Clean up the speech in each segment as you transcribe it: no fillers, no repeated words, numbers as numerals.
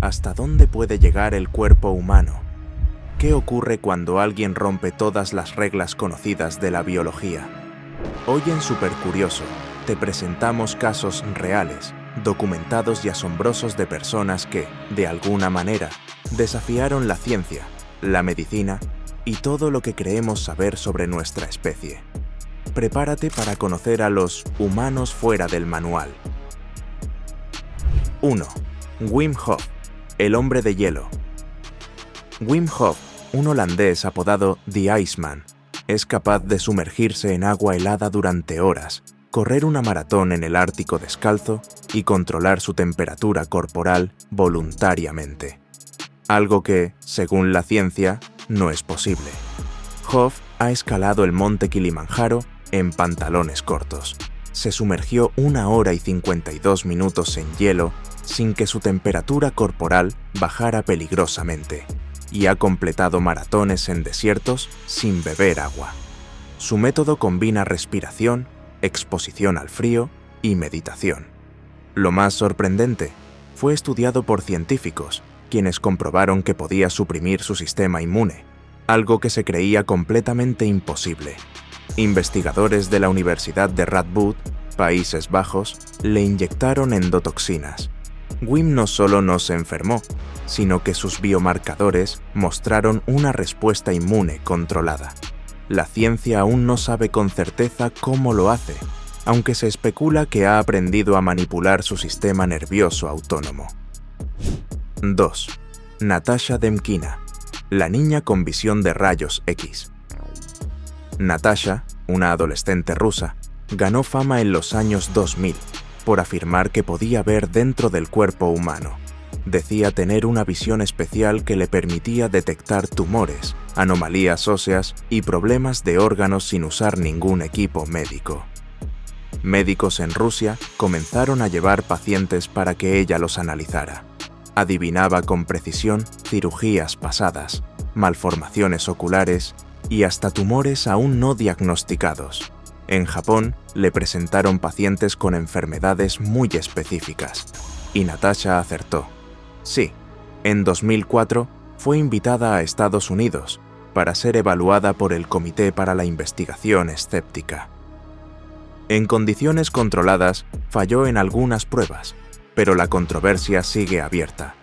¿Hasta dónde puede llegar el cuerpo humano? ¿Qué ocurre cuando alguien rompe todas las reglas conocidas de la biología? Hoy en Supercurioso te presentamos casos reales, documentados y asombrosos de personas que, de alguna manera, desafiaron la ciencia, la medicina y todo lo que creemos saber sobre nuestra especie. Prepárate para conocer a los humanos fuera del manual. 1. Wim Hof, el hombre de hielo. Wim Hof, un holandés apodado The Iceman, es capaz de sumergirse en agua helada durante horas, correr una maratón en el Ártico descalzo y controlar su temperatura corporal voluntariamente. Algo que, según la ciencia, no es posible. Hof ha escalado el monte Kilimanjaro en pantalones cortos. Se sumergió 1 hora y 52 minutos en hielo sin que su temperatura corporal bajara peligrosamente, y ha completado maratones en desiertos sin beber agua. Su método combina respiración, exposición al frío y meditación. Lo más sorprendente, fue estudiado por científicos, quienes comprobaron que podía suprimir su sistema inmune, algo que se creía completamente imposible. Investigadores de la Universidad de Radboud, Países Bajos, le inyectaron endotoxinas. Wim no solo no se enfermó, sino que sus biomarcadores mostraron una respuesta inmune controlada. La ciencia aún no sabe con certeza cómo lo hace, aunque se especula que ha aprendido a manipular su sistema nervioso autónomo. 2. Natasha Demkina, la niña con visión de rayos X. Natasha, una adolescente rusa, ganó fama en los años 2000 por afirmar que podía ver dentro del cuerpo humano. Decía tener una visión especial que le permitía detectar tumores, anomalías óseas y problemas de órganos sin usar ningún equipo médico. Médicos en Rusia comenzaron a llevar pacientes para que ella los analizara. Adivinaba con precisión cirugías pasadas, malformaciones oculares y hasta tumores aún no diagnosticados. En Japón, le presentaron pacientes con enfermedades muy específicas, y Natasha acertó. Sí, en 2004 fue invitada a Estados Unidos para ser evaluada por el Comité para la Investigación Escéptica. En condiciones controladas, falló en algunas pruebas, pero la controversia sigue abierta.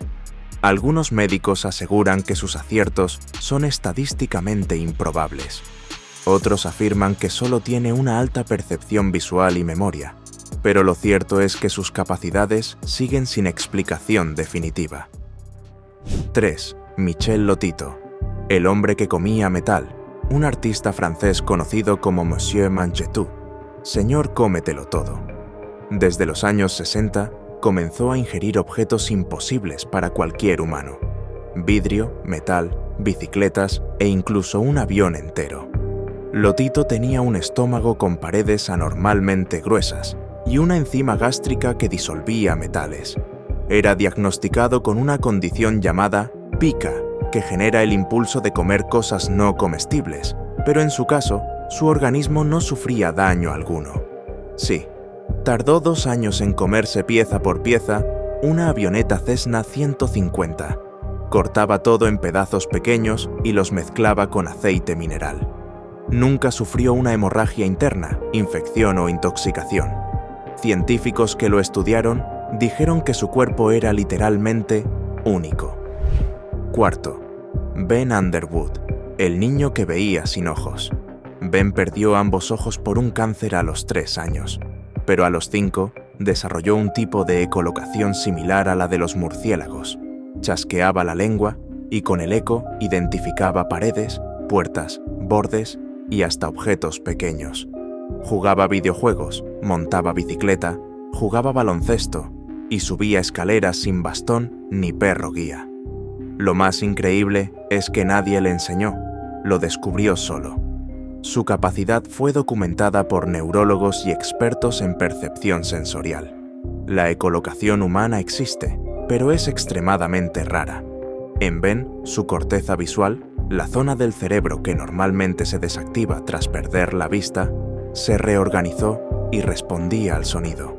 Algunos médicos aseguran que sus aciertos son estadísticamente improbables. Otros afirman que solo tiene una alta percepción visual y memoria, pero lo cierto es que sus capacidades siguen sin explicación definitiva. 3. Michel Lotito, el hombre que comía metal, un artista francés conocido como Monsieur Mangetout, señor cómetelo todo. Desde los años 60, comenzó a ingerir objetos imposibles para cualquier humano: vidrio, metal, bicicletas e incluso un avión entero. Lotito tenía un estómago con paredes anormalmente gruesas y una enzima gástrica que disolvía metales. Era diagnosticado con una condición llamada pica, que genera el impulso de comer cosas no comestibles, pero en su caso, su organismo no sufría daño alguno. Sí, tardó 2 años en comerse pieza por pieza una avioneta Cessna 150. Cortaba todo en pedazos pequeños y los mezclaba con aceite mineral. Nunca sufrió una hemorragia interna, infección o intoxicación. Científicos que lo estudiaron dijeron que su cuerpo era literalmente único. 4. Ben Underwood, el niño que veía sin ojos. Ben perdió ambos ojos por un cáncer a los 3 años, pero a los 5 desarrolló un tipo de ecolocación similar a la de los murciélagos. Chasqueaba la lengua y con el eco identificaba paredes, puertas, bordes y hasta objetos pequeños. Jugaba videojuegos, montaba bicicleta, jugaba baloncesto y subía escaleras sin bastón ni perro guía. Lo más increíble es que nadie le enseñó, lo descubrió solo. Su capacidad fue documentada por neurólogos y expertos en percepción sensorial. La ecolocación humana existe, pero es extremadamente rara. En Ben, su corteza visual, la zona del cerebro que normalmente se desactiva tras perder la vista, se reorganizó y respondía al sonido.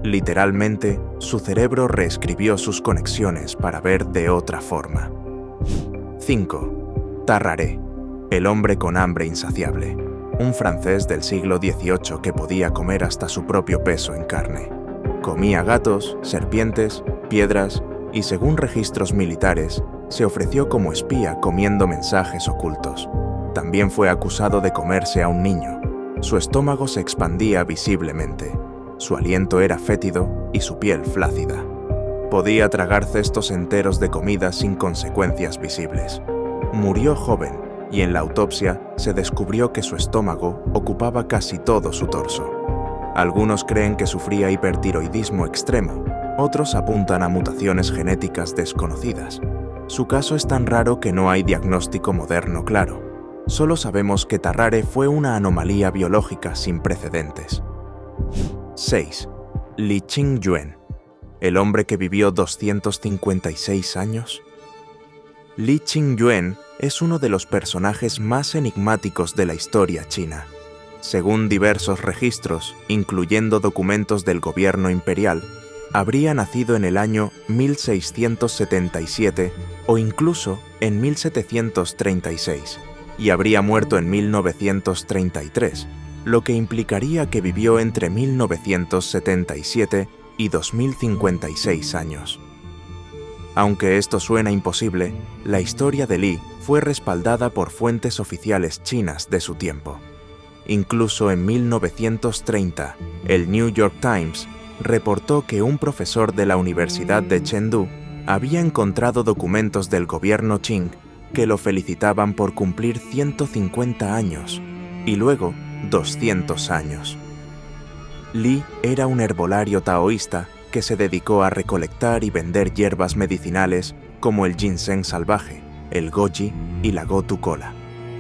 Literalmente, su cerebro reescribió sus conexiones para ver de otra forma. 5. Tarrare, el hombre con hambre insaciable, un francés del siglo XVIII que podía comer hasta su propio peso en carne. Comía gatos, serpientes, piedras y, según registros militares, se ofreció como espía comiendo mensajes ocultos. También fue acusado de comerse a un niño. Su estómago se expandía visiblemente. Su aliento era fétido y su piel flácida. Podía tragar cestos enteros de comida sin consecuencias visibles. Murió joven y en la autopsia se descubrió que su estómago ocupaba casi todo su torso. Algunos creen que sufría hipertiroidismo extremo, otros apuntan a mutaciones genéticas desconocidas. Su caso es tan raro que no hay diagnóstico moderno claro. Solo sabemos que Tarrare fue una anomalía biológica sin precedentes. 6. Li Qingyuan, el hombre que vivió 256 años. Li Qingyuan es uno de los personajes más enigmáticos de la historia china. Según diversos registros, incluyendo documentos del gobierno imperial, habría nacido en el año 1677 o incluso en 1736 y habría muerto en 1933, lo que implicaría que vivió entre 1977 y 2056 años. Aunque esto suena imposible, la historia de Li fue respaldada por fuentes oficiales chinas de su tiempo. Incluso en 1930, el New York Times reportó que un profesor de la Universidad de Chengdu había encontrado documentos del gobierno Qing que lo felicitaban por cumplir 150 años y luego 200 años. Li era un herbolario taoísta que se dedicó a recolectar y vender hierbas medicinales como el ginseng salvaje, el goji y la gotu kola.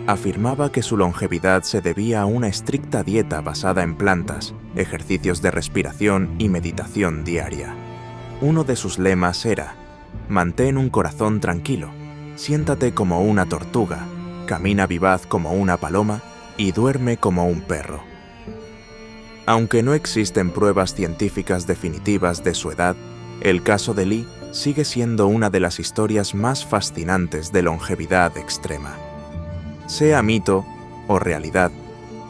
Afirmaba que su longevidad se debía a una estricta dieta basada en plantas, ejercicios de respiración y meditación diaria. Uno de sus lemas era: mantén un corazón tranquilo, siéntate como una tortuga, camina vivaz como una paloma y duerme como un perro. Aunque no existen pruebas científicas definitivas de su edad, el caso de Li sigue siendo una de las historias más fascinantes de longevidad extrema. Sea mito o realidad,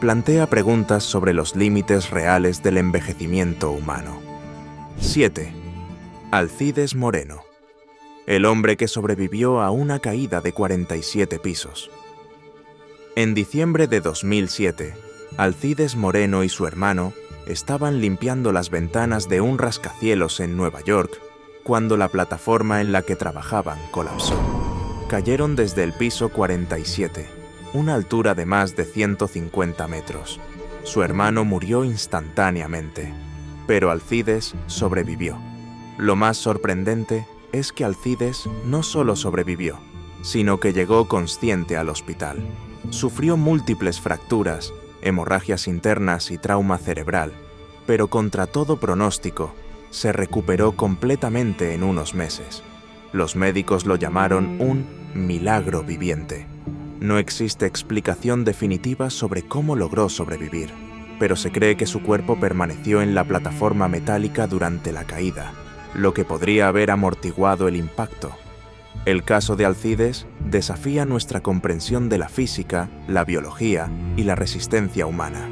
plantea preguntas sobre los límites reales del envejecimiento humano. 7. Alcides Moreno, el hombre que sobrevivió a una caída de 47 pisos. En diciembre de 2007, Alcides Moreno y su hermano estaban limpiando las ventanas de un rascacielos en Nueva York cuando la plataforma en la que trabajaban colapsó. Cayeron desde el piso 47, una altura de más de 150 metros. Su hermano murió instantáneamente, pero Alcides sobrevivió. Lo más sorprendente es que Alcides no solo sobrevivió, sino que llegó consciente al hospital. Sufrió múltiples fracturas, hemorragias internas y trauma cerebral, pero contra todo pronóstico, se recuperó completamente en unos meses. Los médicos lo llamaron un milagro viviente. No existe explicación definitiva sobre cómo logró sobrevivir, pero se cree que su cuerpo permaneció en la plataforma metálica durante la caída, lo que podría haber amortiguado el impacto. El caso de Alcides desafía nuestra comprensión de la física, la biología y la resistencia humana.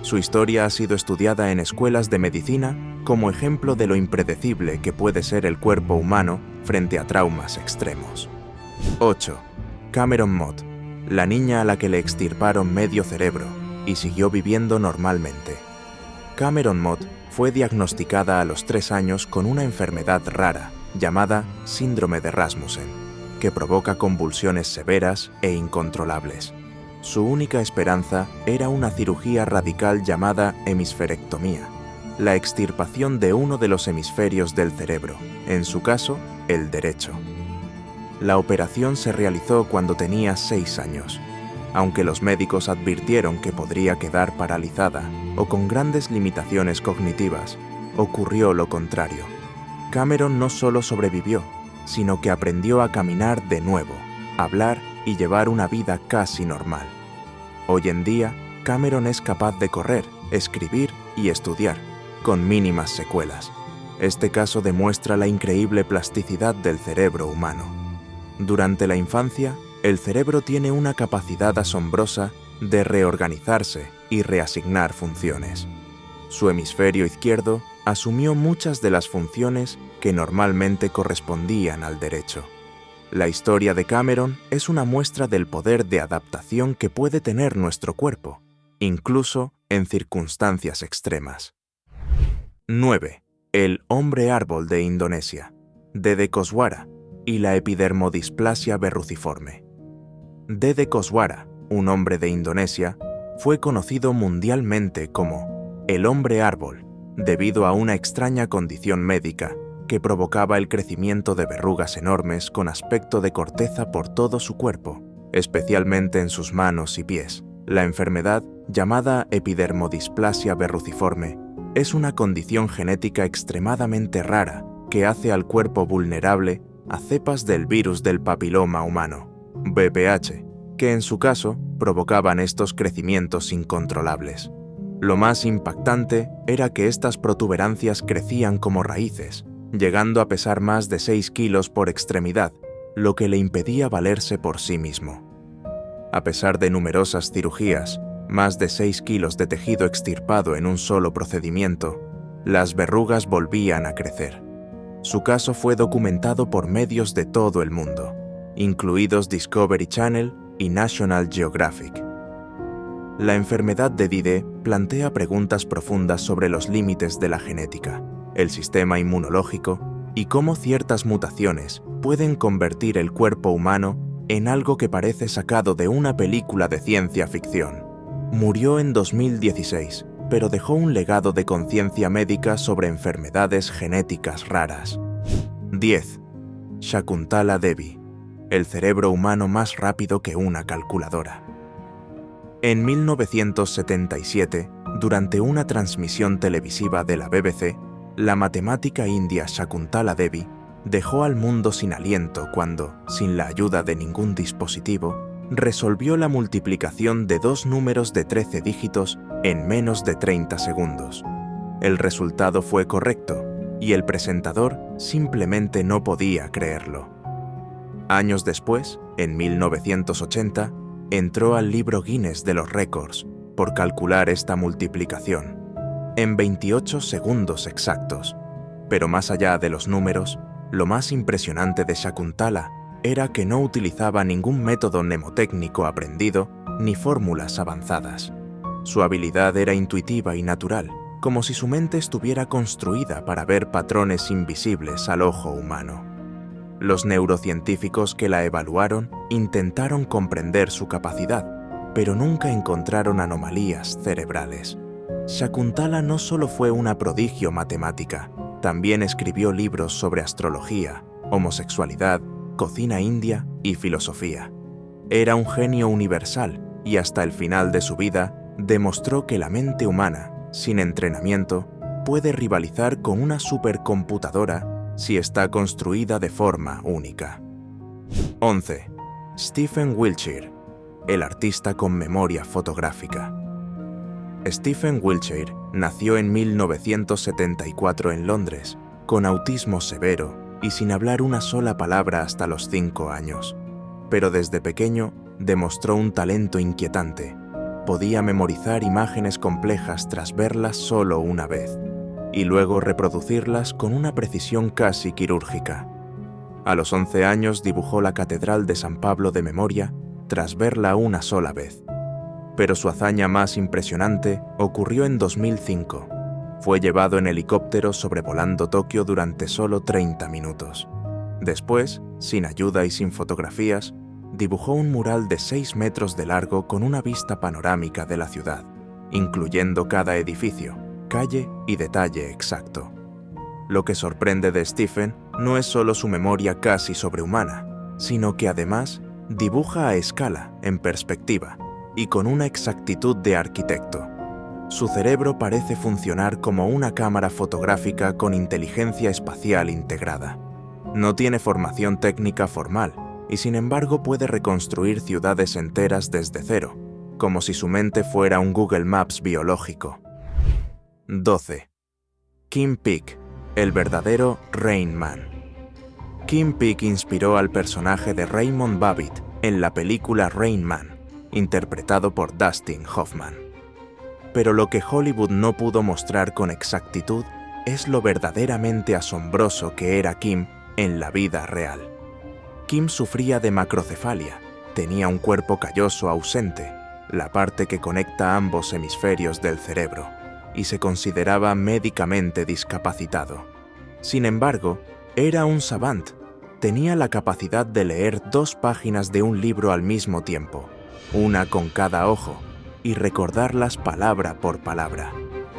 Su historia ha sido estudiada en escuelas de medicina como ejemplo de lo impredecible que puede ser el cuerpo humano frente a traumas extremos. 8. Cameron Mott, la niña a la que le extirparon medio cerebro y siguió viviendo normalmente. Cameron Mott fue diagnosticada a los 3 años con una enfermedad rara llamada síndrome de Rasmussen, que provoca convulsiones severas e incontrolables. Su única esperanza era una cirugía radical llamada hemisferectomía, la extirpación de uno de los hemisferios del cerebro, en su caso, el derecho. La operación se realizó cuando tenía 6 años, aunque los médicos advirtieron que podría quedar paralizada o con grandes limitaciones cognitivas. Ocurrió lo contrario. Cameron no solo sobrevivió, sino que aprendió a caminar de nuevo, hablar y llevar una vida casi normal. Hoy en día, Cameron es capaz de correr, escribir y estudiar, con mínimas secuelas. Este caso demuestra la increíble plasticidad del cerebro humano. Durante la infancia, el cerebro tiene una capacidad asombrosa de reorganizarse y reasignar funciones. Su hemisferio izquierdo asumió muchas de las funciones que normalmente correspondían al derecho. La historia de Cameron es una muestra del poder de adaptación que puede tener nuestro cuerpo, incluso en circunstancias extremas. 9. El hombre árbol de Indonesia, Dede Koswara, y la epidermodisplasia verruciforme. Dede Koswara, un hombre de Indonesia, fue conocido mundialmente como el hombre árbol debido a una extraña condición médica que provocaba el crecimiento de verrugas enormes con aspecto de corteza por todo su cuerpo, especialmente en sus manos y pies. La enfermedad, llamada epidermodisplasia verruciforme, es una condición genética extremadamente rara que hace al cuerpo vulnerable a cepas del virus del papiloma humano, VPH, que en su caso provocaban estos crecimientos incontrolables. Lo más impactante era que estas protuberancias crecían como raíces, llegando a pesar más de 6 kilos por extremidad, lo que le impedía valerse por sí mismo. A pesar de numerosas cirugías, más de 6 kilos de tejido extirpado en un solo procedimiento, las verrugas volvían a crecer. Su caso fue documentado por medios de todo el mundo, incluidos Discovery Channel y National Geographic. La enfermedad de Dede plantea preguntas profundas sobre los límites de la genética, el sistema inmunológico y cómo ciertas mutaciones pueden convertir el cuerpo humano en algo que parece sacado de una película de ciencia ficción. Murió en 2016, pero dejó un legado de conciencia médica sobre enfermedades genéticas raras. 10. Shakuntala Devi, el cerebro humano más rápido que una calculadora. En 1977, durante una transmisión televisiva de la BBC, la matemática india Shakuntala Devi dejó al mundo sin aliento cuando, sin la ayuda de ningún dispositivo, resolvió la multiplicación de dos números de 13 dígitos en menos de 30 segundos. El resultado fue correcto y el presentador simplemente no podía creerlo. Años después, en 1980, entró al libro Guinness de los récords por calcular esta multiplicación en 28 segundos exactos. Pero más allá de los números, lo más impresionante de Shakuntala era que no utilizaba ningún método mnemotécnico aprendido ni fórmulas avanzadas. Su habilidad era intuitiva y natural, como si su mente estuviera construida para ver patrones invisibles al ojo humano. Los neurocientíficos que la evaluaron intentaron comprender su capacidad, pero nunca encontraron anomalías cerebrales. Shakuntala no solo fue una prodigio matemática, también escribió libros sobre astrología, homosexualidad, cocina india y filosofía. Era un genio universal y hasta el final de su vida demostró que la mente humana, sin entrenamiento, puede rivalizar con una supercomputadora si está construida de forma única. 11. Stephen Wiltshire, el artista con memoria fotográfica. Stephen Wiltshire nació en 1974 en Londres, con autismo severo y sin hablar una sola palabra hasta los 5 años. Pero desde pequeño demostró un talento inquietante. Podía memorizar imágenes complejas tras verlas solo una vez, y luego reproducirlas con una precisión casi quirúrgica. A los 11 años dibujó la Catedral de San Pablo de memoria tras verla una sola vez. Pero su hazaña más impresionante ocurrió en 2005. Fue llevado en helicóptero sobrevolando Tokio durante solo 30 minutos. Después, sin ayuda y sin fotografías, dibujó un mural de 6 metros de largo con una vista panorámica de la ciudad, incluyendo cada edificio, calle y detalle exacto. Lo que sorprende de Stephen no es solo su memoria casi sobrehumana, sino que además dibuja a escala, en perspectiva, y con una exactitud de arquitecto. Su cerebro parece funcionar como una cámara fotográfica con inteligencia espacial integrada. No tiene formación técnica formal y sin embargo puede reconstruir ciudades enteras desde cero, como si su mente fuera un Google Maps biológico. 12. Kim Peek, el verdadero Rain Man. Kim Peek inspiró al personaje de Raymond Babbitt en la película Rain Man, interpretado por Dustin Hoffman. Pero lo que Hollywood no pudo mostrar con exactitud es lo verdaderamente asombroso que era Kim en la vida real. Kim sufría de macrocefalia, tenía un cuerpo calloso ausente, la parte que conecta ambos hemisferios del cerebro, y se consideraba médicamente discapacitado. Sin embargo, era un savant, tenía la capacidad de leer 2 páginas de un libro al mismo tiempo, una con cada ojo, y recordarlas palabra por palabra.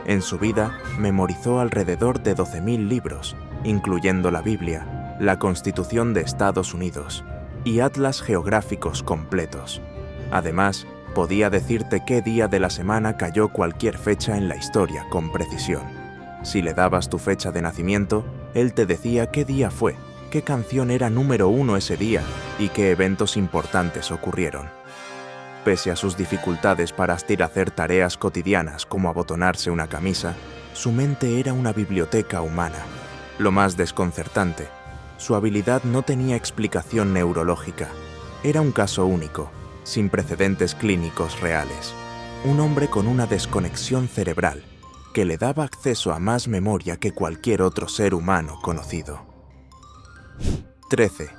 En su vida, memorizó alrededor de 12.000 libros, incluyendo la Biblia, la Constitución de Estados Unidos y atlas geográficos completos. Además, podía decirte qué día de la semana cayó cualquier fecha en la historia con precisión. Si le dabas tu fecha de nacimiento, él te decía qué día fue, qué canción era número 1 ese día y qué eventos importantes ocurrieron. Pese a sus dificultades para hacer tareas cotidianas como abotonarse una camisa, su mente era una biblioteca humana. Lo más desconcertante, su habilidad no tenía explicación neurológica. Era un caso único, sin precedentes clínicos reales. Un hombre con una desconexión cerebral que le daba acceso a más memoria que cualquier otro ser humano conocido. 13.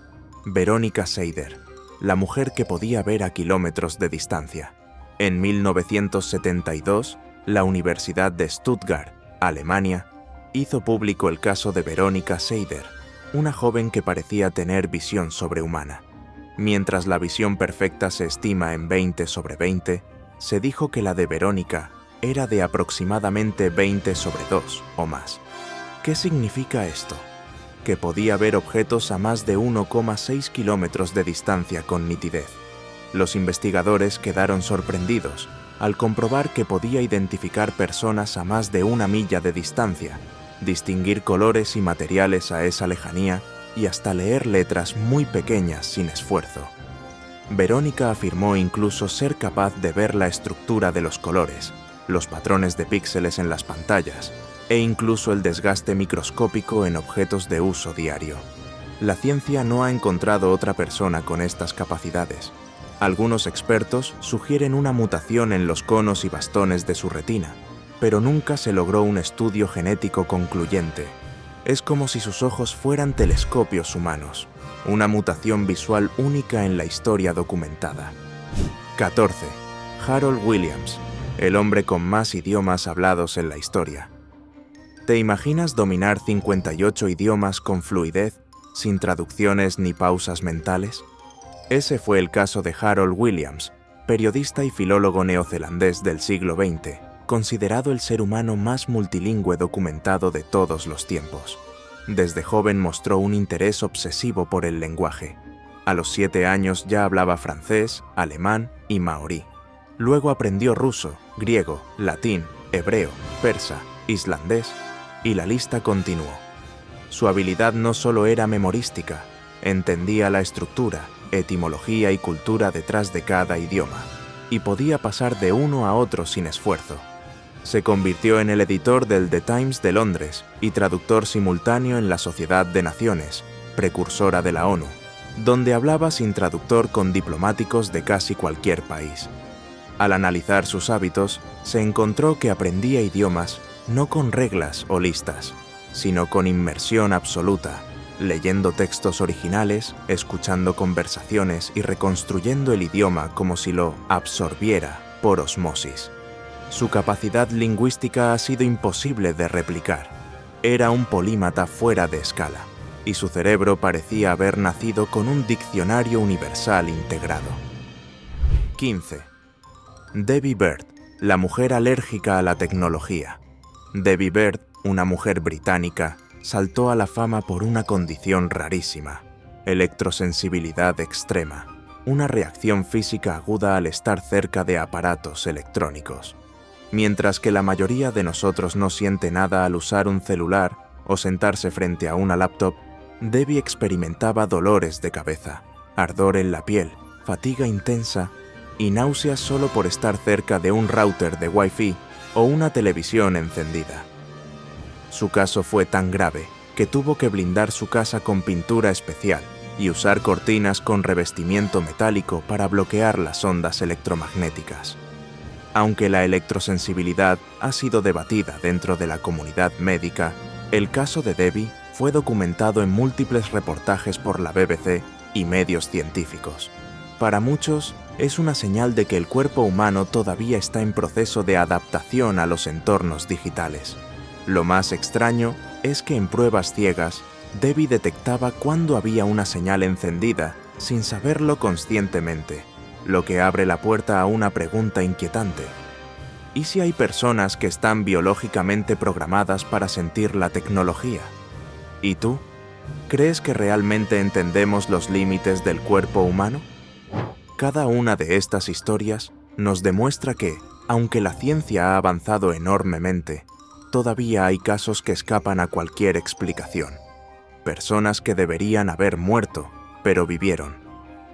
Verónica Seider, la mujer que podía ver a kilómetros de distancia. En 1972, la Universidad de Stuttgart, Alemania, hizo público el caso de Verónica Seider, una joven que parecía tener visión sobrehumana. Mientras la visión perfecta se estima en 20/20, se dijo que la de Verónica era de aproximadamente 20/2 o más. ¿Qué significa esto? Que podía ver objetos a más de 1,6 kilómetros de distancia con nitidez. Los investigadores quedaron sorprendidos al comprobar que podía identificar personas a más de 1 milla de distancia, distinguir colores y materiales a esa lejanía y hasta leer letras muy pequeñas sin esfuerzo. Verónica afirmó incluso ser capaz de ver la estructura de los colores, los patrones de píxeles en las pantallas, e incluso el desgaste microscópico en objetos de uso diario. La ciencia no ha encontrado otra persona con estas capacidades. Algunos expertos sugieren una mutación en los conos y bastones de su retina, pero nunca se logró un estudio genético concluyente. Es como si sus ojos fueran telescopios humanos, una mutación visual única en la historia documentada. 14. Harold Williams, el hombre con más idiomas hablados en la historia. ¿Te imaginas dominar 58 idiomas con fluidez, sin traducciones ni pausas mentales? Ese fue el caso de Harold Williams, periodista y filólogo neozelandés del siglo XX, considerado el ser humano más multilingüe documentado de todos los tiempos. Desde joven mostró un interés obsesivo por el lenguaje. A los 7 años ya hablaba francés, alemán y maorí. Luego aprendió ruso, griego, latín, hebreo, persa, islandés, y la lista continuó. Su habilidad no solo era memorística, entendía la estructura, etimología y cultura detrás de cada idioma, y podía pasar de uno a otro sin esfuerzo. Se convirtió en el editor del The Times de Londres y traductor simultáneo en la Sociedad de Naciones, precursora de la ONU, donde hablaba sin traductor con diplomáticos de casi cualquier país. Al analizar sus hábitos, se encontró que aprendía idiomas no con reglas o listas, sino con inmersión absoluta, leyendo textos originales, escuchando conversaciones y reconstruyendo el idioma como si lo absorbiera por osmosis. Su capacidad lingüística ha sido imposible de replicar. Era un polímata fuera de escala, y su cerebro parecía haber nacido con un diccionario universal integrado. 15. Debbie Bird, la mujer alérgica a la tecnología. Debbie Bird, una mujer británica, saltó a la fama por una condición rarísima: electrosensibilidad extrema, una reacción física aguda al estar cerca de aparatos electrónicos. Mientras que la mayoría de nosotros no siente nada al usar un celular o sentarse frente a una laptop, Debbie experimentaba dolores de cabeza, ardor en la piel, fatiga intensa y náuseas solo por estar cerca de un router de Wi-Fi o una televisión encendida. Su caso fue tan grave que tuvo que blindar su casa con pintura especial y usar cortinas con revestimiento metálico para bloquear las ondas electromagnéticas. Aunque la electrosensibilidad ha sido debatida dentro de la comunidad médica, el caso de Debbie fue documentado en múltiples reportajes por la BBC y medios científicos. Para muchos, es una señal de que el cuerpo humano todavía está en proceso de adaptación a los entornos digitales. Lo más extraño es que en pruebas ciegas, Debbie detectaba cuando había una señal encendida sin saberlo conscientemente, lo que abre la puerta a una pregunta inquietante. ¿Y si hay personas que están biológicamente programadas para sentir la tecnología? ¿Y tú? ¿Crees que realmente entendemos los límites del cuerpo humano? Cada una de estas historias nos demuestra que, aunque la ciencia ha avanzado enormemente, todavía hay casos que escapan a cualquier explicación. Personas que deberían haber muerto, pero vivieron.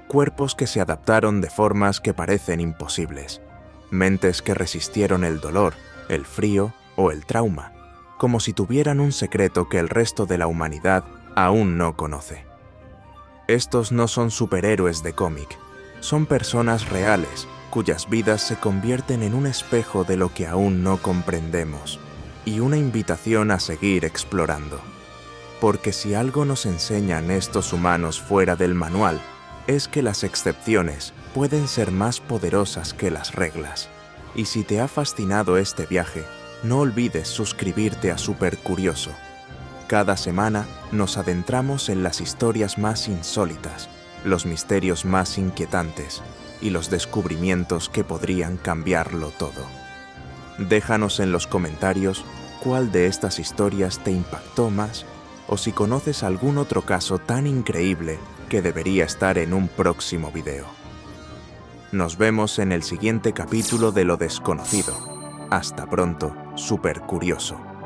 Cuerpos que se adaptaron de formas que parecen imposibles. Mentes que resistieron el dolor, el frío o el trauma, como si tuvieran un secreto que el resto de la humanidad aún no conoce. Estos no son superhéroes de cómic, son personas reales cuyas vidas se convierten en un espejo de lo que aún no comprendemos y una invitación a seguir explorando. Porque si algo nos enseñan estos humanos fuera del manual, es que las excepciones pueden ser más poderosas que las reglas. Y si te ha fascinado este viaje, no olvides suscribirte a Super Curioso. Cada semana nos adentramos en las historias más insólitas, los misterios más inquietantes y los descubrimientos que podrían cambiarlo todo. Déjanos en los comentarios cuál de estas historias te impactó más o si conoces algún otro caso tan increíble que debería estar en un próximo video. Nos vemos en el siguiente capítulo de Lo Desconocido. Hasta pronto, Super Curioso.